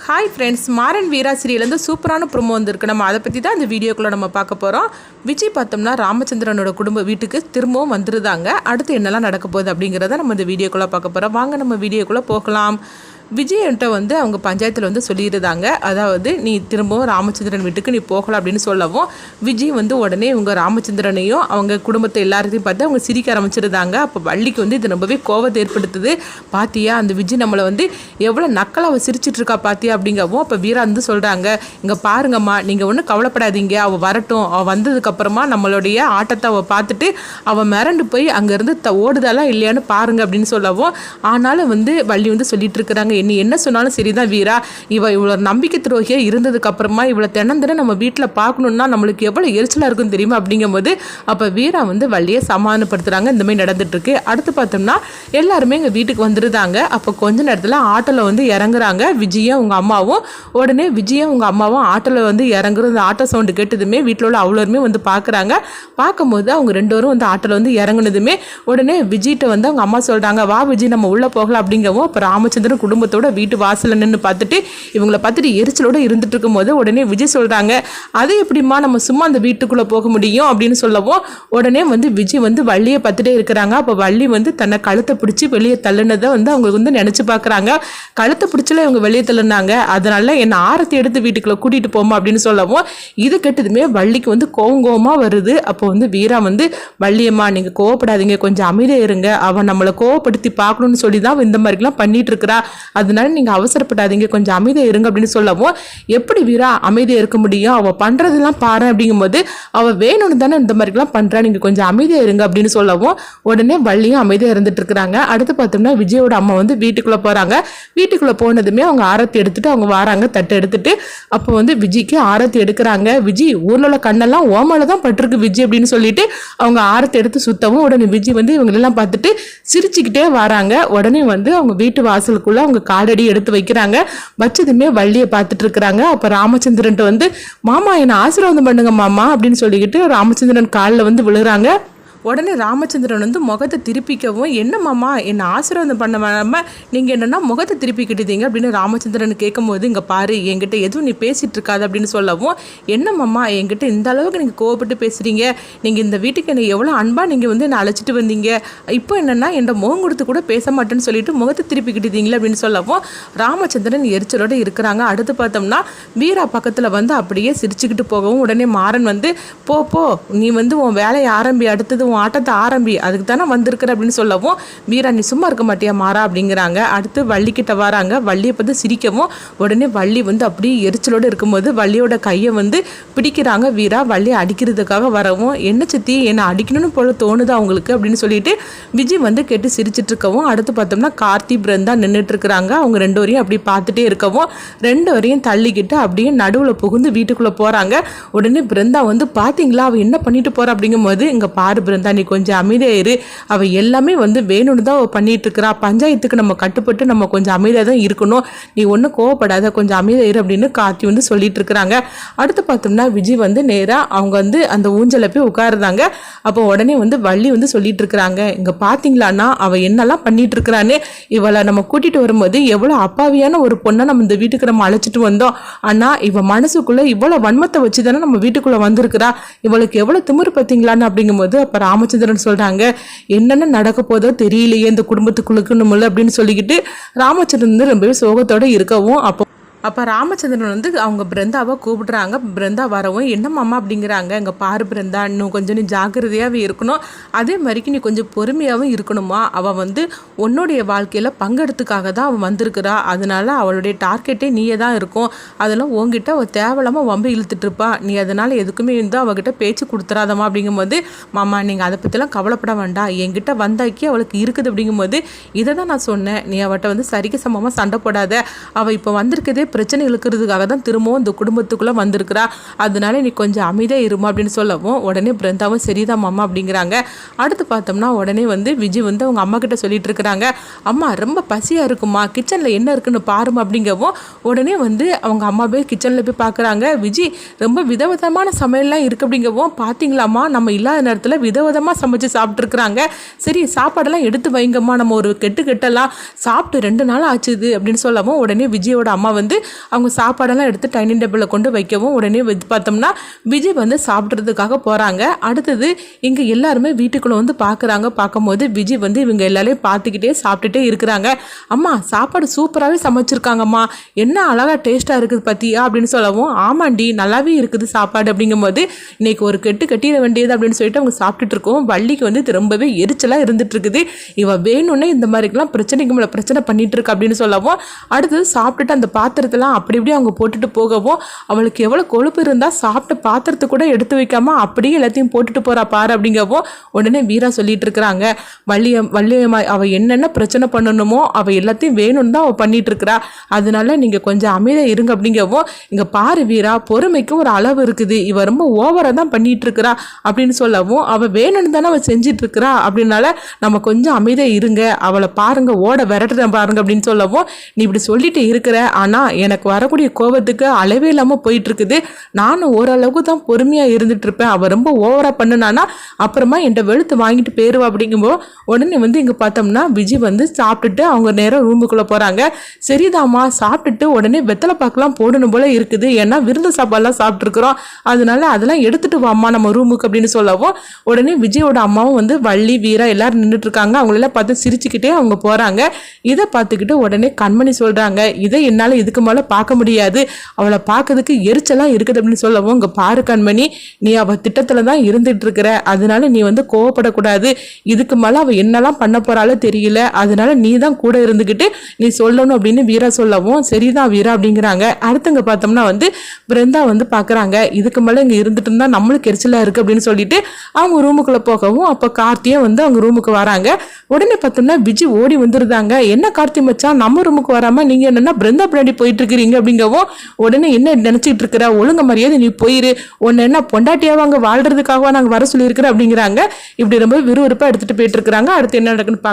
Hi friends, Maran வீரா சீரியலேருந்து சூப்பரான promo வந்திருக்கு. நம்ம அதை பற்றி தான் இந்த வீடியோக்குள்ளே நம்ம பார்க்க போகிறோம். விஜய் பார்த்தோம்னா ராமச்சந்திரனோட குடும்ப வீட்டுக்கு திரும்பவும் வந்துருந்தாங்க. அடுத்து என்னெல்லாம் நடக்க போகுது அப்படிங்கிறத நம்ம இந்த வீடியோக்குள்ளே பார்க்க போகிறோம். வாங்க நம்ம வீடியோக்குள்ளே போகலாம். விஜய்கிட்ட அவங்க பஞ்சாயத்தில் சொல்லியிருந்தாங்க, அதாவது நீ திரும்பவும் ராமச்சந்திரன் வீட்டுக்கு நீ போகலாம் அப்படின்னு சொல்லவும் விஜய் உடனே இவங்க ராமச்சந்திரனையும் அவங்க குடும்பத்தை எல்லாத்தையும் பார்த்து அவங்க சிரிக்க ஆரம்பிச்சிருந்தாங்க. அப்போ வள்ளிக்கு இது ரொம்பவே கோவத்தை ஏற்படுத்துது. பாத்தியா அந்த விஜய் நம்மளை எவ்வளோ நக்கலாக அவள் சிரிச்சிட்டு இருக்கா பாத்தியா அப்படிங்கவும் அப்போ வீரா சொல்கிறாங்க, இங்கே பாருங்கம்மா, நீங்கள் ஒன்றும் கவலைப்படாதீங்க, அவள் வரட்டும், அவள் வந்ததுக்கப்புறமா நம்மளுடைய ஆட்டத்தை அவள் பார்த்துட்டு அவள் மிரண்டு போய் அங்கேருந்து ஓடுதாலாம் இல்லையான்னு பாருங்க அப்படின்னு சொல்லவும் ஆனாலும் வள்ளி சொல்லிட்டு இருக்கிறாங்க, நீ என்ன சொன்னாலும் சரிதான் வீரா, இவ்வளோ நம்பிக்கை துரோகியாக இருந்ததுக்கு அப்புறமா இவ்வளோ தினந்தினம் நம்ம வீட்டில் பார்க்கணுன்னா நம்மளுக்கு எவ்வளோ எரிச்சலாக இருக்கும் தெரியுமா அப்படிங்கும்போது அப்போ வீரா வள்ளியை சமாதானப்படுத்துகிறாங்க. இந்த மாதிரி நடந்துட்டு இருக்கு. அடுத்து பார்த்தோம்னா எல்லாருமே எங்கள் வீட்டுக்கு வந்துருந்தாங்க. அப்போ கொஞ்ச நேரத்தில் ஆட்டோவில் இறங்குறாங்க விஜயும் அவங்க அம்மாவும். உடனே விஜயும் அவங்க அம்மாவும் ஆட்டோவில் இறங்குற அந்த ஆட்டோ சவுண்டு கேட்டதுமே வீட்டில் உள்ள அவ்வளோருமே பார்க்குறாங்க. பார்க்கும்போது அவங்க ரெண்டு பேரும் ஆட்டோவில் இறங்குனதுமே உடனே விஜய்கிட்ட அவங்க அம்மா சொல்கிறாங்க, வா விஜய் நம்ம உள்ளே போகலாம் அப்படிங்கவும் அப்போ ராமச்சந்திரன் குடும்பத்தோட வீட்டு வாசலில் நின்று பார்த்துட்டு இவங்களை பார்த்துட்டு எரிச்சலோடு இருந்துட்டு இருக்கும்போது உடனே விஜய் சொல்கிறாங்க, அது எப்படிமா நம்ம சும்மா அந்த வீட்டுக்குள்ளே போக முடியும் அப்படின்னு சொல்லவும் உடனே விஜய் வள்ளியை பார்த்துட்டே இருக்கிறாங்க. அப்போ வள்ளி தன்னை கழுத்தை பிடிச்சி வெளியே தள்ளுனதை அவங்க நினச்சி பார்க்குறாங்க. கழுத்தை பிடிச்சல இவங்க வெளியே தள்ளுனாங்க, அதனால என்னை ஆரத்தி எடுத்து வீட்டுக்குள்ளே கூட்டிகிட்டு போமா அப்படின்னு சொல்லவும் இது கெட்டதுமே வள்ளிக்கு கோவமாக வருது. அப்போ வீரா வள்ளியம்மா நீங்கள் கோவப்படாதீங்க, கொஞ்சம் அமைதியாக இருங்க, அவன் நம்மளை கோவப்படுத்தி பார்க்கணும்னு சொல்லி தான் இந்த மாதிரிலாம் பண்ணிட்டு இருக்கிறா, அதனால நீங்கள் அவசரப்படாதீங்க, கொஞ்சம் அமைதியாக இருங்க அப்படின்னு சொல்லவும் எப்படி வீரா அமைதியாக இருக்க முடியும், அவள் பண்ணுறதெல்லாம் பாரு அப்படிங்கும்போது அவள் வேணும்னு தானே இந்த மாதிரிலாம் பண்ணுறா, நீங்கள் கொஞ்சம் அமைதியாக இருங்க அப்படின்னு சொல்லவும் உடனே வள்ளியும் அமைதியாக இருந்துட்டு இருக்கிறாங்க. அடுத்து பார்த்தோம்னா விஜயோட அம்மா வீட்டுக்குள்ளே போகிறாங்க. வீட்டுக்குள்ளே போனதுமே அவங்க ஆரத்தி எடுத்துட்டு அவங்க வராங்க தட்டை எடுத்துட்டு. அப்போ விஜய்க்கு ஆரத்தி எடுக்கிறாங்க. விஜய் ஊரில் உள்ள கண்ணெல்லாம் ஓமால தான் பட்டிருக்கு விஜய் அப்படின்னு சொல்லிட்டு அவங்க ஆரத்தி எடுத்து சுத்தவும் உடனே விஜய் இவங்களெல்லாம் பார்த்துட்டு சிரிச்சுக்கிட்டே வராங்க. உடனே அவங்க வீட்டு வாசலுக்குள்ள அவங்க காலடி எடுத்து வைக்கிறாங்க. வச்சதுமே வள்ளியை பார்த்துட்டு இருக்கிறாங்க. அப்போ ராமச்சந்திரன் மாமா என்னை ஆசீர்வாதம் பண்ணுங்க மாமா அப்படின்னு சொல்லிக்கிட்டு ராமச்சந்திரன் காலில் விழுகிறாங்க. உடனே ராமச்சந்திரன் முகத்தை திருப்பிக்கவும், என்ன மாமா என்னை ஆசீர்வாதம் பண்ண வேணாமல் நீங்கள் என்னென்னா முகத்தை திருப்பிக்கிட்டீங்க அப்படின்னு ராமச்சந்திரன் கேட்கும்போது, இங்கே பாரு என்கிட்ட எதுவும் நீ பேசிகிட்டு இருக்காது அப்படின்னு சொல்லவும், என்ன மாமா என்கிட்ட இந்த அளவுக்கு நீங்கள் கோவப்பட்டு பேசுகிறீங்க, நீங்கள் இந்த வீட்டுக்கு என்னை எவ்வளோ அன்பாக நீங்கள் என்னை அழைச்சிட்டு வந்தீங்க, இப்போ என்னென்னா என் முகம் கொடுத்து கூட பேச மாட்டேன்னு சொல்லிட்டு முகத்தை திருப்பிக்கிட்டீங்களே அப்படின்னு சொல்லவும் ராமச்சந்திரன் எரிச்சலோடு இருக்கிறாங்க. அடுத்து பார்த்தோம்னா வீரா பக்கத்தில் அப்படியே சிரிச்சுக்கிட்டு போகவும் உடனே மாறன் போ நீ உன் வேலையை ஆரம்பி, அடுத்தது ஆட்டத்தை ஆரம்பி, அதுக்கு தானே வந்திருக்கிற அப்படின்னு சொல்லவும் வீரா நீ சும்மா இருக்க மாட்டியா மாறா அப்படிங்கிறாங்க. அடுத்து வள்ளிக்கிட்ட வராங்க. வள்ளியை பார்த்து சிரிக்கவும் உடனே வள்ளி அப்படியே எரிச்சலோடு இருக்கும்போது வள்ளியோட கையை பிடிக்கிறாங்க வீரா. வள்ளி அடிக்கிறதுக்காக வரவும், என்ன சித்தி என்னை அடிக்கணும்னு போல தோணுது அவங்களுக்கு அப்படின்னு சொல்லிட்டு விஜய் கேட்டு சிரிச்சிட்டு இருக்கவும் அடுத்து பார்த்தோம்னா கார்த்தி பிருந்தா நின்றுட்டு இருக்கிறாங்க. அவங்க ரெண்டு வரையும் அப்படி பார்த்துட்டே இருக்கவும் ரெண்டு வரையும் தள்ளிக்கிட்டு அப்படியே நடுவில் புகுந்து வீட்டுக்குள்ளே போகிறாங்க. உடனே பிருந்தா பார்த்தீங்களா அவள் என்ன பண்ணிட்டு போகிறா அப்படிங்கும்போது, இங்கே பாரு பிருந்தா நீ கொஞ்சம் அமைதியாக இரு, அவள் எல்லாமே வேணும்னு தான் அவள் பண்ணிட்டு இருக்கிறா, பஞ்சாயத்துக்கு நம்ம கட்டுப்பட்டு நம்ம கொஞ்சம் அமைதியாக தான் இருக்கணும், நீ ஒன்றும் கோவப்படாத, கொஞ்சம் அமைதியாக இரு அப்படின்னு கார்த்தி சொல்லிட்டு இருக்கிறாங்க. அடுத்து பார்த்தோம்னா விஜய் நேராக அவங்க அந்த ஊஞ்சலை போய் உட்காருதாங்க. அப்போ உடனே வள்ளி சொல்லிட்டு இருக்கிறாங்க, இங்கே பார்த்தீங்களான்னா அவள் என்னெல்லாம் பண்ணிட்டு இருக்கிறான்னு, இவளை நம்ம கூட்டிகிட்டு வரும்போது எவ்வளோ அப்பாவியான ஒரு பொண்ணை நம்ம இந்த வீட்டுக்கு நம்ம அழைச்சிட்டு வந்தோம், ஆனால் இவள் மனசுக்குள்ளே இவ்வளோ வன்மத்தை வச்சு தானே நம்ம வீட்டுக்குள்ளே வந்திருக்கிறா, இவளுக்கு எவ்வளோ திமிரு பார்த்தீங்களான்னு அப்படிங்கும்போது அப்போ ராமச்சந்திரன் சொல்கிறாங்க, என்னென்ன நடக்க போதோ தெரியலையே இந்த குடும்பத்துக்குள்ளுக்குன்னு அப்படின்னு சொல்லிக்கிட்டு ராமச்சந்திரன் ரொம்பவே சோகத்தோடு இருக்கவும் அப்போ ராமச்சந்திரன் அவங்க பிருந்தாவை கூப்பிடுறாங்க. பிருந்தா வரவும், என்ன மாமா அப்படிங்கிறாங்க, இங்கே பாரு பிருந்தா இன்னும் கொஞ்சம் நீ ஜாக்கிரதையாகவே இருக்கணும், அதே மாதிரிக்கு நீ கொஞ்சம் பொறுமையாகவும் இருக்கணுமா, அவள் உன்னுடைய வாழ்க்கையில் பங்கெடுத்துக்காக தான் அவள் வந்திருக்கிறா, அதனால அவளுடைய டார்கெட்டே நீயே தான் இருக்கும், அதெல்லாம் உங்ககிட்ட அவள் தேவையில்லாமல் வம்பு இழுத்துட்டு இருப்பா, நீ அதனால் எதுக்குமே அவகிட்ட பேச்சு கொடுத்துறாதம்மா அப்படிங்கும்போது, மாமா நீங்கள் அதை பற்றிலாம் கவலைப்பட வேண்டாம், என்கிட்ட வந்தாக்கி அவளுக்கு இருக்குது அப்படிங்கும்போது இதை தான் நான் சொன்னேன், நீ அவட்ட சரிக்கு சமமாக சண்டை போடாத, அவள் இப்போ வந்திருக்கதே பிரச்சனை இழுக்கிறதுக்காக தான் திரும்பவும் இந்த குடும்பத்துக்குள்ளே வந்திருக்கிறா, அதனால நீ கொஞ்சம் அமைதியாக இருமா அப்படின்னு சொல்லவும் உடனே பிருந்தாவும் சரிதான் மாமா அப்படிங்கிறாங்க. அடுத்து பார்த்தோம்னா உடனே விஜய் அவங்க அம்மா கிட்ட சொல்லிட்டு இருக்கிறாங்க, அம்மா ரொம்ப பசியாக இருக்குமா, கிச்சனில் என்ன இருக்குன்னு பாருமா அப்படிங்கவும் உடனே அவங்க அம்மா போய் கிச்சனில் போய் பார்க்குறாங்க. விஜய் ரொம்ப விதவிதமான சமையல்லாம் இருக்குது அப்படிங்கவும், பார்த்தீங்களாம்மா நம்ம இல்லாத நேரத்தில் விதவிதமாக சமைச்சு சாப்பிட்ருக்குறாங்க, சரி சாப்பாடெல்லாம் எடுத்து வைங்கம்மா, நம்ம ஒரு கெட்டெல்லாம் சாப்பிட்டு 2 நாள் ஆச்சுது அப்படின்னு சொல்லவும் உடனே விஜயோட அம்மா அவங்க சாப்பாடெல்லாம் எடுத்து டைனிங் டேபிளில் கொண்டு வைக்கவும் உடனே பார்த்தோம்னா விஜய் வந்து சாப்பிட்றதுக்காக போகிறாங்க. அடுத்தது இங்கே எல்லாருமே வீட்டுக்குள்ளே வந்து பார்க்கும்போது விஜய் வந்து இவங்க எல்லாரையும் பார்த்துக்கிட்டே சாப்பிட்டுட்டே இருக்கிறாங்க. அம்மா சாப்பாடு சூப்பராகவே சமைச்சிருக்காங்கம்மா, என்ன அழகாக டேஸ்ட்டாக இருக்குது பார்த்தியா அப்படின்னு சொல்லவும், ஆமாண்டி நல்லாவே இருக்குது சாப்பாடு அப்படிங்கும்போது இன்னைக்கு ஒரு கெட்டு கட்டிட வேண்டியது அப்படின்னு சொல்லிட்டு அவங்க சாப்பிட்டுட்டு இருக்கோம். வள்ளிக்கு வந்து ரொம்பவே எரிச்சலாக இருந்துட்டு இருக்குது. இவ வேணும்னே இந்த மாதிரிக்கெல்லாம் பிரச்சனைக்கு மேலே பிரச்சனை பண்ணிட்டு இருக்கு அப்படின்னு சொல்லவும், அடுத்தது சாப்பிட்டுட்டு அந்த பாத்திரத்தெல்லாம் அப்படி இப்படி அவங்க போட்டுட்டு போகவும், அவளுக்கு எவ்வளோ கொழுப்பு இருந்தால் சாப்பிட்ட பாத்திரத்தை கூட எடுத்து வைக்காம அப்படியே எல்லாத்தையும் போட்டுட்டு போறா பாரு அப்படிங்கவும், உடனே வீரா சொல்லிட்டு இருக்கிறாங்க, வள்ளியம்மா அவள் என்னென்ன பிரச்சனை பண்ணணுமோ அவள் எல்லாத்தையும் வேணும்னு தான் அவள் பண்ணிட்டு இருக்கிறா, அதனால நீங்கள் கொஞ்சம் அமைதியாக இருங்க அப்படிங்கவும், இங்கே பாரு வீரா பொறுமைக்கு ஒரு அளவு இருக்குது, இவ ரொம்ப ஓவராக தான் பண்ணிட்டு இருக்கிறா அப்படின்னு சொல்லவும், அவள் வேணும்னு தானே அவள் செஞ்சிட்டு இருக்கிறா, அப்படின்னால நம்ம கொஞ்சம் அமைதியாக இருங்க, அவளை பாருங்க ஓட விரட்டுறேன் பாருங்க அப்படின்னு சொல்லவும், நீ இப்படி சொல்லிட்டு இருக்கிற, ஆனால் எனக்கு வரக்கூடிய கோபத்துக்கு அளவே இல்லாமல் போயிட்டு இருக்குது, நானும் ஓரளவுக்கு தான் பொறுமையாக இருந்துட்டு இருப்பேன், அவள் ரொம்ப ஓவராக பண்ணுனானா அப்புறமா என்கிட்ட வெளுத்து வாங்கிட்டு போயிடுவா அப்படிங்கும்போது, உடனே வந்து இங்கே பார்த்தோம்னா விஜய் வந்து சாப்பிட்டுட்டு அவங்க நேரம் ரூமுக்குள்ளே போகிறாங்க. சரிதாம்மா சாப்பிட்டுட்டு உடனே வெத்தலை பாக்கெல்லாம் போடணும் போல இருக்குது, ஏன்னா விருந்து சாப்பாடுலாம் சாப்பிட்ருக்குறோம், அதனால அதெல்லாம் எடுத்துட்டு வாம்மா நம்ம ரூமுக்கு அப்படின்னு சொல்லவும், உடனே விஜயோட அம்மாவும் வந்து வள்ளி வீரா எல்லாரும் நின்றுட்டு இருக்காங்க. அவங்களெல்லாம் பார்த்து சிரிச்சுக்கிட்டே அவங்க போகிறாங்க. இதை பார்த்துக்கிட்டு உடனே கண்மணி சொல்கிறாங்க, இதை என்னால் இதுக்கு மேலே பார்க்க முடியாது, அவளை பார்க்கறதுக்கு எரிச்சலாக இருக்குது அப்படின்னு சொல்லவும், இங்கே பாரு கண்மணி நீ அவள் திட்டத்தில் தான் இருந்துட்டு இருக்கிற, அதனால நீ வந்து கோவப்படக்கூடாது, இதுக்கு மேலே அவள் என்னெல்லாம் பண்ண போகிறாளோ தெரியல, அதனால நீ தான் கூட இருந்துக்கிட்டு நீ சொல்லணும் அப்படின்னு வீரா சொல்லவும், சரிதான் வீரா அப்படிங்கிறாங்க. அடுத்தவங்க பார்த்தோம்னா வந்து பிருந்தா வந்து பார்க்குறாங்க, இதுக்கு மேலே இங்கே இருந்துட்டு இருந்தால் நம்மளுக்கு எரிச்சலாக இருக்குது அப்படின்னு சொல்லிட்டு அவங்க ரூமுக்குள்ளே போகவும், அப்போ கார்த்தியை வந்து அவங்க ரூமுக்கு வராங்க. உடனே பார்த்தோம்னா விஜய் ஓடி வந்துருந்தாங்க, என்ன கார்த்தி மச்சான் நம்ம ரூமுக்கு வராமல் நீங்கள் என்னென்னா பிருந்தா பின்னாடி போயிட்டு இருக்கிறீங்க அப்படிங்கவும், உடனே என்ன நினச்சிட்டு இருக்கிற, ஒழுங்க மரியாதை நீ போயிரு, ஒன்று என்ன பொண்டாட்டியாக அங்கே வாழ்றதுக்காக நாங்கள் வர சொல்லியிருக்கிறேன் அப்படிங்கிறாங்க. இப்படி ரொம்ப விறுவிறுப்பாக எடுத்துகிட்டு போயிட்டு இருக்கிறாங்க. அடுத்து என்ன நடக்குன்னு